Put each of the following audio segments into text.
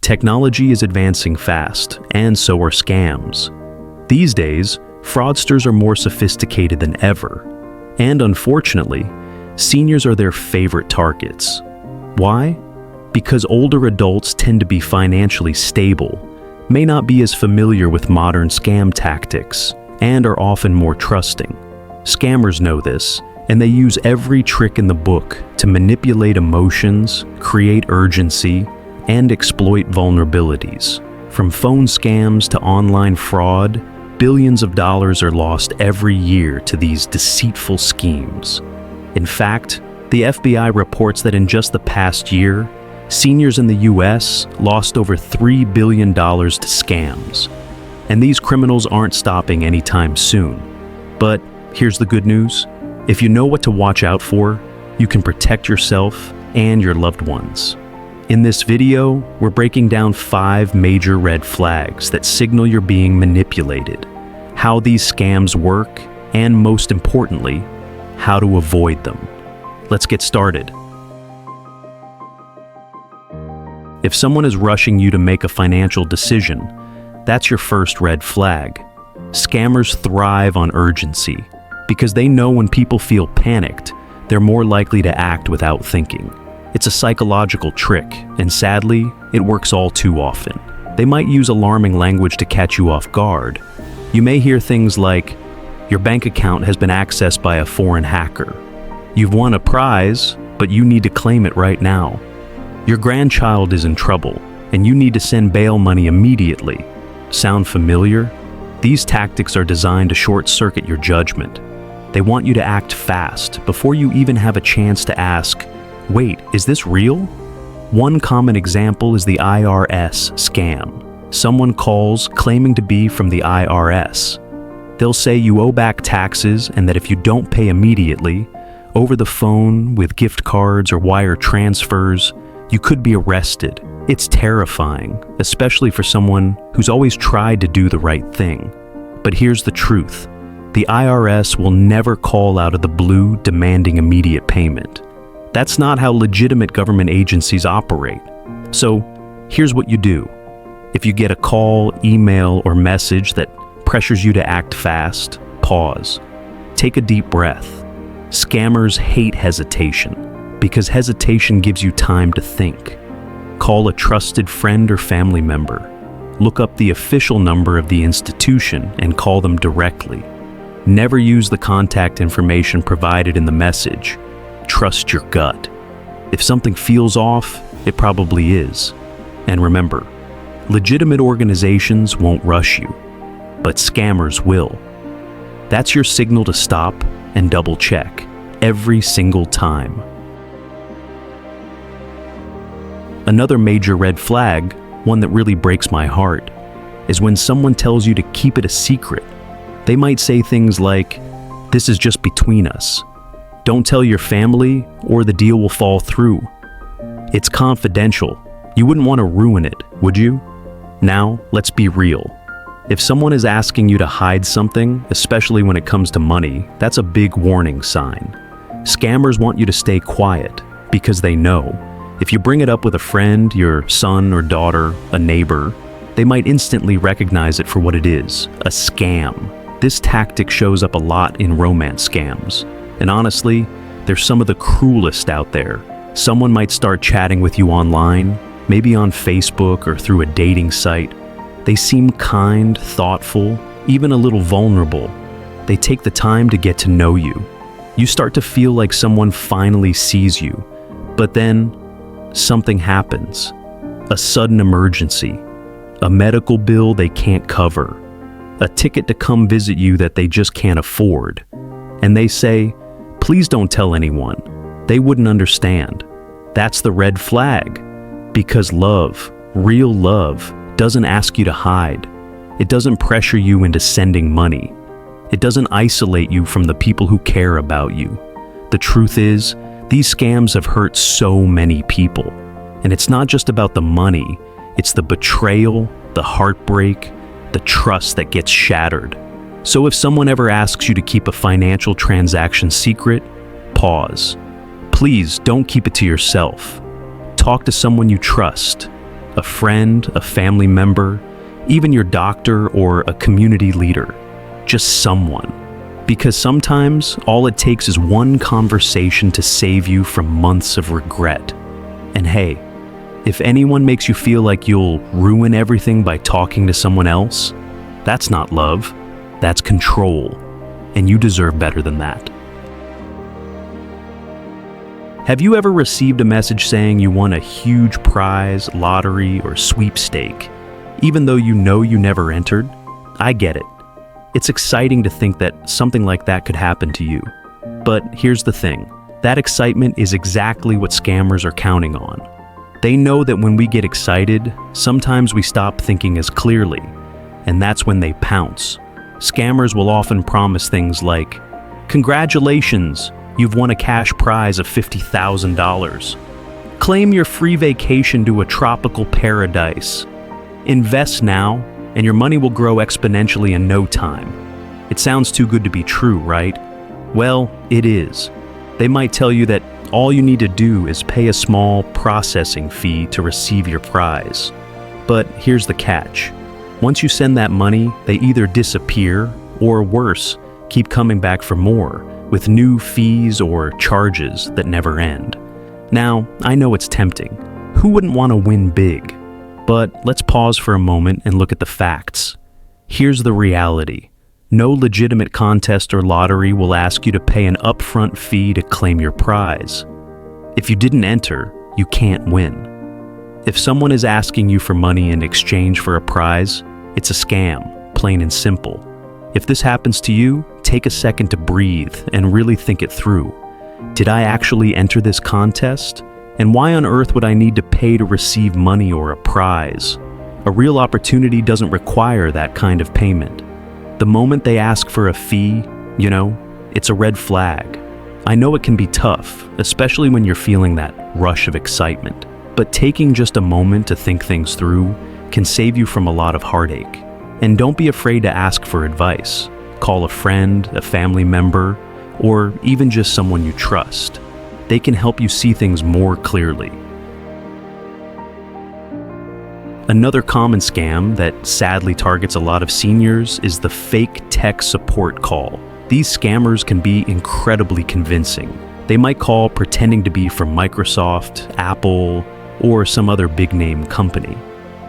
Technology is advancing fast, and so are scams. These days, fraudsters are more sophisticated than ever. And unfortunately, seniors are their favorite targets. Why? Because older adults tend to be financially stable, may not be as familiar with modern scam tactics, and are often more trusting. Scammers know this, and they use every trick in the book to manipulate emotions, create urgency, and exploit vulnerabilities. From phone scams to online fraud, billions of dollars are lost every year to these deceitful schemes. In fact, the FBI reports that in just the past year, seniors in the US lost over $3 billion to scams. And these criminals aren't stopping anytime soon. But here's the good news. If you know what to watch out for, you can protect yourself and your loved ones. In this video, we're breaking down 5 major red flags that signal you're being manipulated, how these scams work, and most importantly, how to avoid them. Let's get started. If someone is rushing you to make a financial decision, that's your first red flag. Scammers thrive on urgency because they know when people feel panicked, they're more likely to act without thinking. It's a psychological trick, and sadly, it works all too often. They might use alarming language to catch you off guard. You may hear things like, "Your bank account has been accessed by a foreign hacker." "You've won a prize, but you need to claim it right now." "Your grandchild is in trouble, and you need to send bail money immediately." Sound familiar? These tactics are designed to short-circuit your judgment. They want you to act fast before you even have a chance to ask, "Wait, is this real?" One common example is the IRS scam. Someone calls claiming to be from the IRS. They'll say you owe back taxes and that if you don't pay immediately, over the phone, with gift cards or wire transfers, you could be arrested. It's terrifying, especially for someone who's always tried to do the right thing. But here's the truth. The IRS will never call out of the blue demanding immediate payment. That's not how legitimate government agencies operate. So, here's what you do. If you get a call, email, or message that pressures you to act fast, pause. Take a deep breath. Scammers hate hesitation because hesitation gives you time to think. Call a trusted friend or family member. Look up the official number of the institution and call them directly. Never use the contact information provided in the message. Trust your gut. If something feels off, it probably is. And remember, legitimate organizations won't rush you, but scammers will. That's your signal to stop and double check every single time. Another major red flag, one that really breaks my heart, is when someone tells you to keep it a secret. They might say things like, "This is just between us. Don't tell your family or the deal will fall through." It's confidential. You wouldn't want to ruin it, would you? Now, let's be real. If someone is asking you to hide something, especially when it comes to money, that's a big warning sign. Scammers want you to stay quiet because they know if you bring it up with a friend, your son or daughter, a neighbor, they might instantly recognize it for what it is, a scam. This tactic shows up a lot in romance scams. And honestly, they're some of the cruelest out there. Someone might start chatting with you online, maybe on Facebook or through a dating site. They seem kind, thoughtful, even a little vulnerable. They take the time to get to know you. You start to feel like someone finally sees you. But then, something happens. A sudden emergency. A medical bill they can't cover. A ticket to come visit you that they just can't afford. And they say, "Please don't tell anyone. They wouldn't understand." That's the red flag. Because love, real love, doesn't ask you to hide. It doesn't pressure you into sending money. It doesn't isolate you from the people who care about you. The truth is, these scams have hurt so many people. And it's not just about the money. It's the betrayal, the heartbreak, the trust that gets shattered. So if someone ever asks you to keep a financial transaction secret, pause. Please don't keep it to yourself. Talk to someone you trust. a friend, a family member, even your doctor or a community leader. Just someone. Because sometimes all it takes is one conversation to save you from months of regret. And hey, if anyone makes you feel like you'll ruin everything by talking to someone else, that's not love, that's control, and you deserve better than that. Have you ever received a message saying you won a huge prize, lottery, or sweepstake, even though you know you never entered? I get it. It's exciting to think that something like that could happen to you. But here's the thing, that excitement is exactly what scammers are counting on. They know that when we get excited, sometimes we stop thinking as clearly, and that's when they pounce. Scammers will often promise things like, "Congratulations, you've won a cash prize of $50,000. Claim your free vacation to a tropical paradise. Invest now, and your money will grow exponentially in no time." It sounds too good to be true, right? Well, it is. They might tell you that all you need to do is pay a small processing fee to receive your prize. But here's the catch. Once you send that money, they either disappear, or worse, keep coming back for more, with new fees or charges that never end. Now, I know it's tempting. Who wouldn't want to win big? But let's pause for a moment and look at the facts. Here's the reality. No legitimate contest or lottery will ask you to pay an upfront fee to claim your prize. If you didn't enter, you can't win. If someone is asking you for money in exchange for a prize, it's a scam, plain and simple. If this happens to you, take a second to breathe and really think it through. Did I actually enter this contest? And why on earth would I need to pay to receive money or a prize? A real opportunity doesn't require that kind of payment. The moment they ask for a fee, it's a red flag. I know it can be tough, especially when you're feeling that rush of excitement. But taking just a moment to think things through can save you from a lot of heartache. And don't be afraid to ask for advice. Call a friend, a family member, or even just someone you trust. They can help you see things more clearly. Another common scam that sadly targets a lot of seniors is the fake tech support call. These scammers can be incredibly convincing. They might call pretending to be from Microsoft, Apple, or some other big-name company.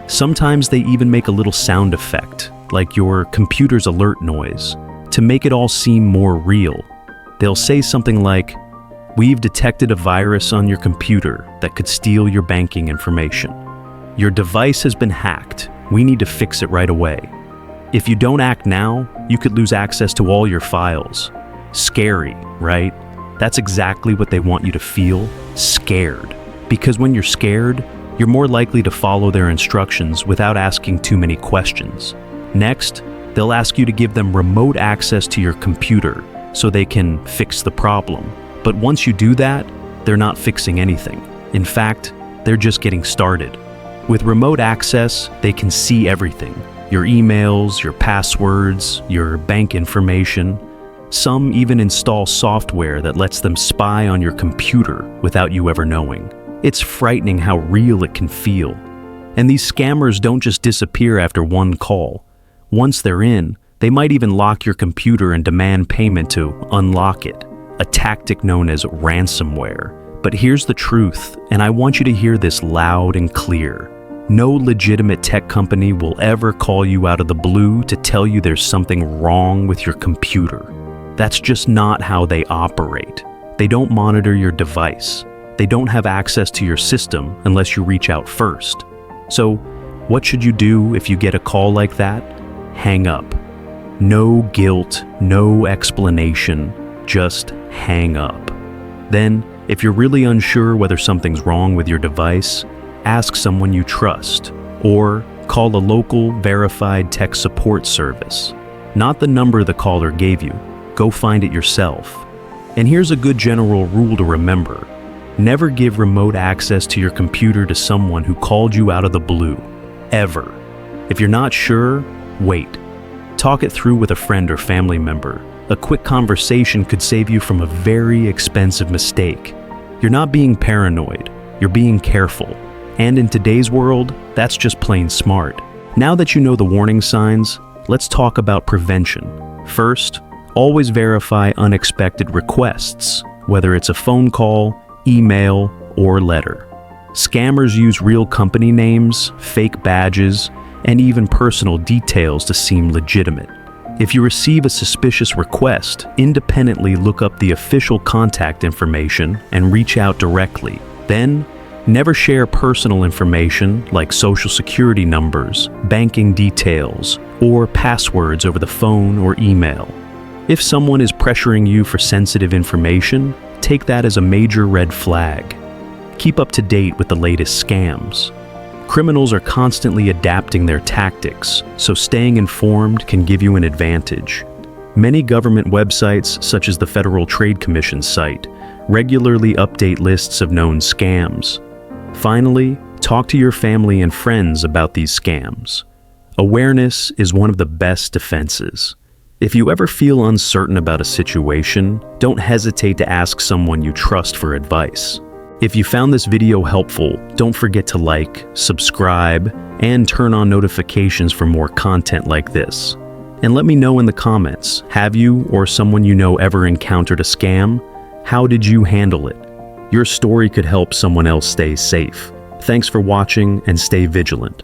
Sometimes they even make a little sound effect, like your computer's alert noise, to make it all seem more real. They'll say something like, "We've detected a virus on your computer that could steal your banking information. Your device has been hacked. We need to fix it right away. If you don't act now, you could lose access to all your files." Scary, right? That's exactly what they want you to feel, scared. Because when you're scared, you're more likely to follow their instructions without asking too many questions. Next, they'll ask you to give them remote access to your computer so they can fix the problem. But once you do that, they're not fixing anything. In fact, they're just getting started. With remote access, they can see everything. Your emails, your passwords, your bank information. Some even install software that lets them spy on your computer without you ever knowing. It's frightening how real it can feel. And these scammers don't just disappear after one call. Once they're in, they might even lock your computer and demand payment to unlock it, a tactic known as ransomware. But here's the truth, and I want you to hear this loud and clear. No legitimate tech company will ever call you out of the blue to tell you there's something wrong with your computer. That's just not how they operate. They don't monitor your device. They don't have access to your system unless you reach out first. So, what should you do if you get a call like that? Hang up. No guilt, no explanation, just hang up. Then, if you're really unsure whether something's wrong with your device, ask someone you trust, or call a local verified tech support service. Not the number the caller gave you. Go find it yourself. And here's a good general rule to remember. Never give remote access to your computer to someone who called you out of the blue. Ever. If you're not sure, wait. Talk it through with a friend or family member. A quick conversation could save you from a very expensive mistake. You're not being paranoid. You're being careful. And in today's world, that's just plain smart. Now that you know the warning signs, let's talk about prevention. First, always verify unexpected requests, whether it's a phone call, email, or letter. Scammers use real company names, fake badges, and even personal details to seem legitimate. If you receive a suspicious request, independently look up the official contact information and reach out directly. Then, never share personal information like social security numbers, banking details, or passwords over the phone or email. If someone is pressuring you for sensitive information, take that as a major red flag. Keep up to date with the latest scams. Criminals are constantly adapting their tactics, so staying informed can give you an advantage. Many government websites, such as the Federal Trade Commission site, regularly update lists of known scams. Finally, talk to your family and friends about these scams. Awareness is one of the best defenses. If you ever feel uncertain about a situation, don't hesitate to ask someone you trust for advice. If you found this video helpful, don't forget to like, subscribe, and turn on notifications for more content like this. And let me know in the comments, have you or someone you know ever encountered a scam? How did you handle it? Your story could help someone else stay safe. Thanks for watching and stay vigilant.